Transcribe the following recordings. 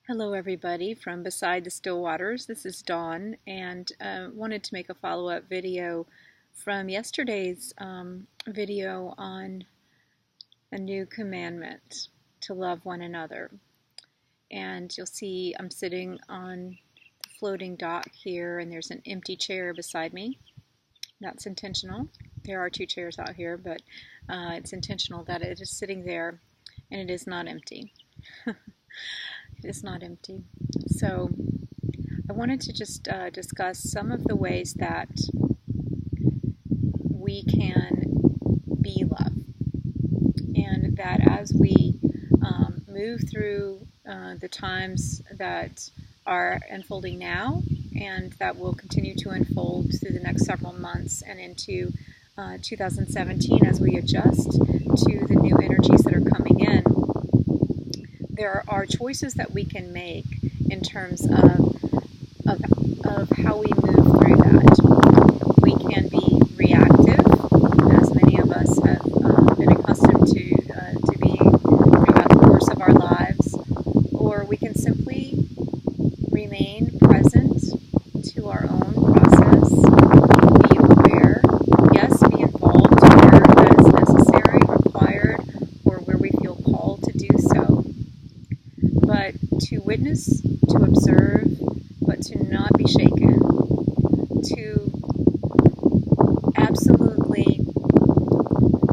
Hello everybody from Beside the Still Waters. This is Dawn, and wanted to make a follow-up video from yesterday's video on a new commandment, to love one another. And you'll see I'm sitting on the floating dock here, and there's an empty chair beside me. That's intentional. There are two chairs out here, but it's intentional that it is sitting there, and it is not empty. It is not empty. So I wanted to just discuss some of the ways that we can be love, and that as we move through the times that are unfolding now and that will continue to unfold through the next several months and into 2017 as we adjust to the new energies that are coming in, there are choices that we can make in terms of how we move through that. We can be reactive, as many of us have been accustomed to being throughout the course of our lives, or we can simply remain present to our own process, be aware, yes, be involved where that is necessary, required, or where we feel called to do so. But to witness, to observe, but to not be shaken, to absolutely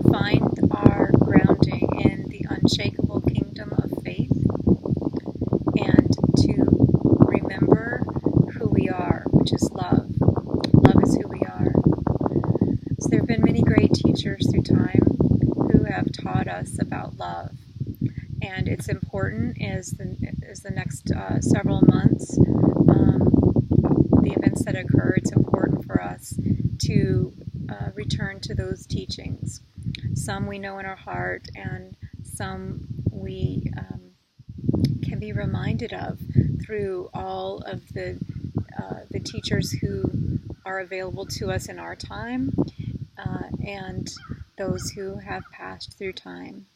find our grounding in the unshakable kingdom of faith, and to remember who we are, which is love. Love is who we are. So there have been many great teachers through time who have taught us about love. And it's important as the next several months, the events that occur, it's important for us to return to those teachings. Some we know in our heart, and some we can be reminded of through all of the teachers who are available to us in our time, and those who have passed through time.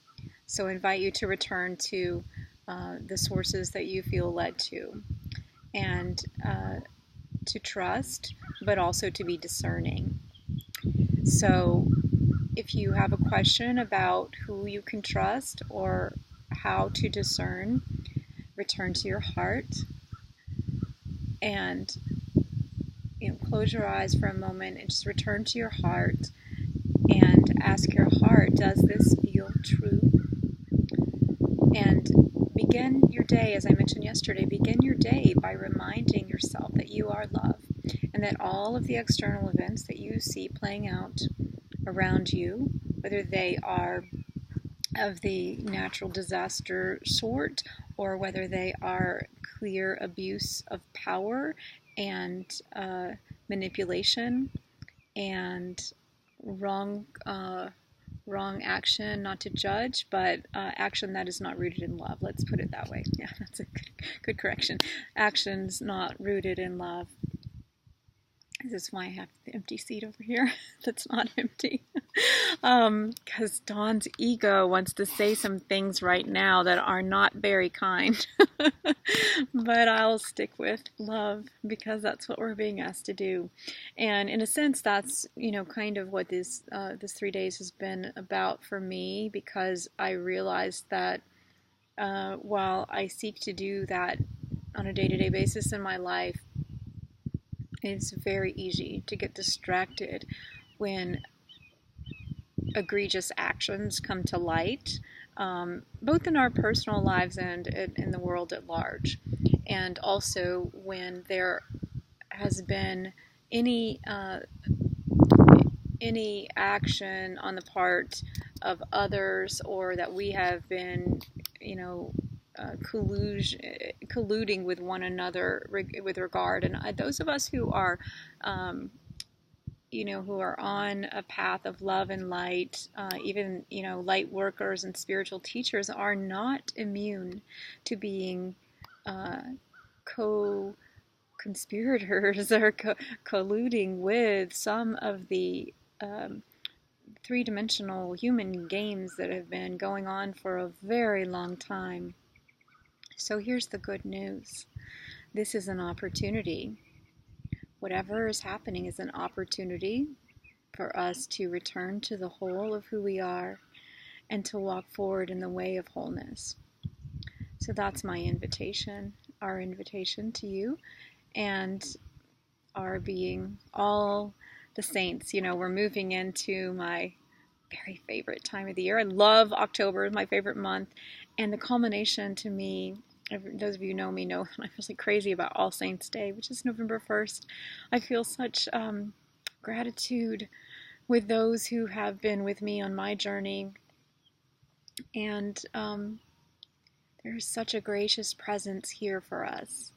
So I invite you to return to the sources that you feel led to, and to trust, but also to be discerning. So if you have a question about who you can trust or how to discern, return to your heart and close your eyes for a moment and just return to your heart and ask your heart, does this feel true? And begin your day, as I mentioned yesterday, begin your day by reminding yourself that you are love, and that all of the external events that you see playing out around you, whether they are of the natural disaster sort or whether they are clear abuse of power and manipulation and wrong action, not to judge, but action that is not rooted in love. Let's put it that way. Yeah, that's a good correction. Actions not rooted in love. This is why I have the empty seat over here that's not empty. Because Dawn's ego wants to say some things right now that are not very kind. But I'll stick with love because that's what we're being asked to do. And in a sense, that's, kind of what this 3 days has been about for me, because I realized that while I seek to do that on a day-to-day basis in my life, it's very easy to get distracted when egregious actions come to light, both in our personal lives and in the world at large. And also when there has been any action on the part of others, or that we have been, colluding with one another with regard. And those of us who are, who are on a path of love and light, even, light workers and spiritual teachers, are not immune to being co-conspirators or colluding with some of the three-dimensional human games that have been going on for a very long time. So here's the good news. This is an opportunity. Whatever is happening is an opportunity for us to return to the whole of who we are and to walk forward in the way of wholeness. So that's my invitation, our invitation to you, and our being all the saints. You know, we're moving into my very favorite time of the year. I love October, my favorite month, and the culmination to me, those of you who know me know I'm really crazy about All Saints Day, which is November 1st. I feel such gratitude with those who have been with me on my journey, and there's such a gracious presence here for us.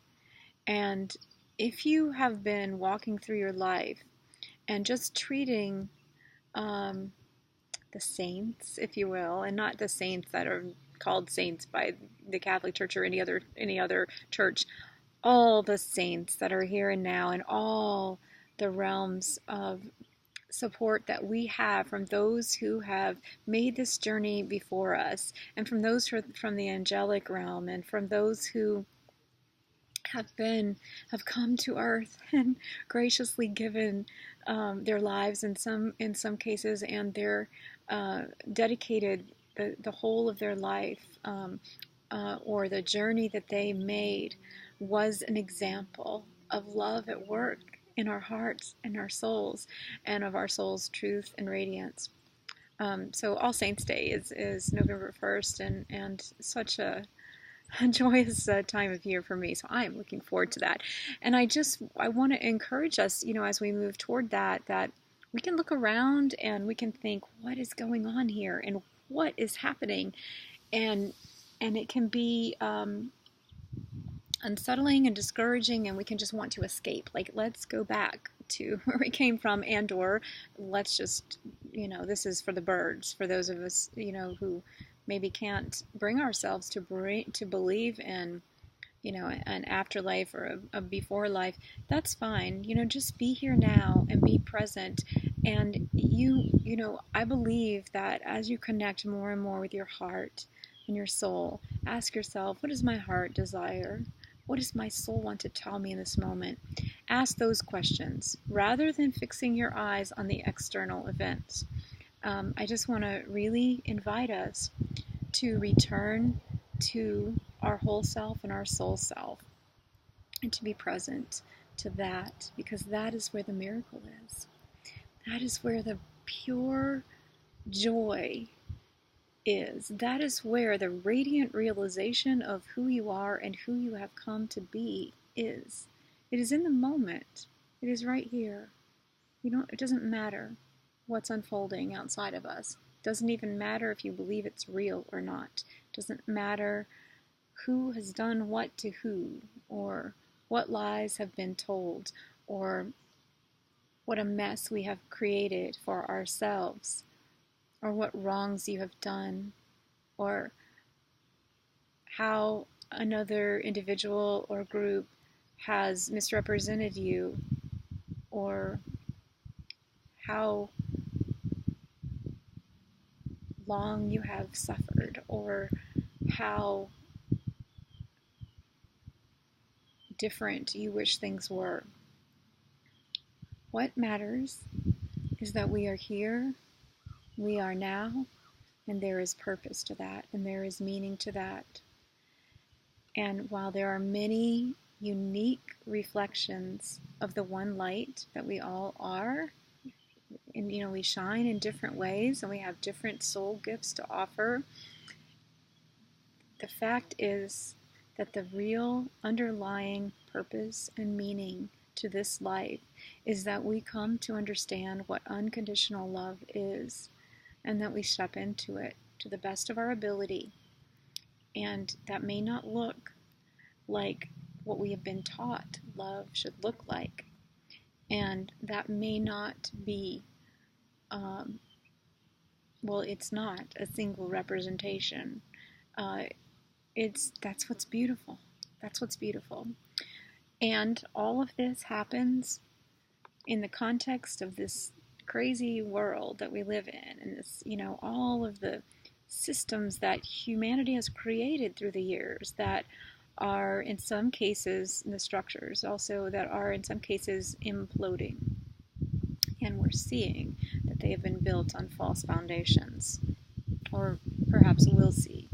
And if you have been walking through your life and just treating the saints, if you will, and not the saints that are called saints by the Catholic Church or any other church, all the saints that are here and now, and all the realms of support that we have from those who have made this journey before us, and from those from the angelic realm, and from those who have come to earth and graciously given their lives in some cases, and they're dedicated the whole of their life, or the journey that they made was an example of love at work in our hearts and our souls, and of our soul's truth and radiance. So All Saints Day is November 1st, and such a joyous time of year for me. So I am looking forward to that. And I want to encourage us, as we move toward that we can look around and we can think, what is going on here and what is happening? And it can be unsettling and discouraging, and we can just want to escape. Like, let's go back to where we came from, or let's just, this is for the birds, for those of us, who maybe can't bring ourselves to believe in, an afterlife or a before life. That's fine. Just be here now and be present. And I believe that as you connect more and more with your heart and your soul, ask yourself, what does my heart desire? What does my soul want to tell me in this moment? Ask those questions rather than fixing your eyes on the external events. I just want to really invite us to return to our whole self and our soul self, and to be present to that, because that is where the miracle is. That is where the pure joy is. That is where the radiant realization of who you are and who you have come to be is. It is in the moment. It is right here. It doesn't matter what's unfolding outside of us. It doesn't even matter if you believe it's real or not. It doesn't matter who has done what to who, or what lies have been told, or what a mess we have created for ourselves, or what wrongs you have done, or how another individual or group has misrepresented you, or how long you have suffered, or how different you wish things were. What matters is that we are here, we are now, and there is purpose to that, and there is meaning to that. And while there are many unique reflections of the one light that we all are, and we shine in different ways, and we have different soul gifts to offer, the fact is that the real underlying purpose and meaning to this life is that we come to understand what unconditional love is, and that we step into it to the best of our ability. And that may not look like what we have been taught love should look like. And that may not be, it's not a single representation. That's what's beautiful. That's what's beautiful. And all of this happens in the context of this crazy world that we live in, and this, all of the systems that humanity has created through the years that are in some cases, the structures also that are in some cases imploding. And we're seeing that they have been built on false foundations, or perhaps will see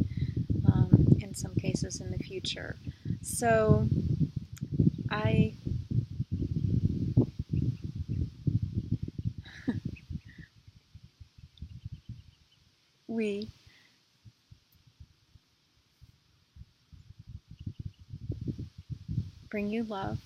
in some cases in the future. So we bring you love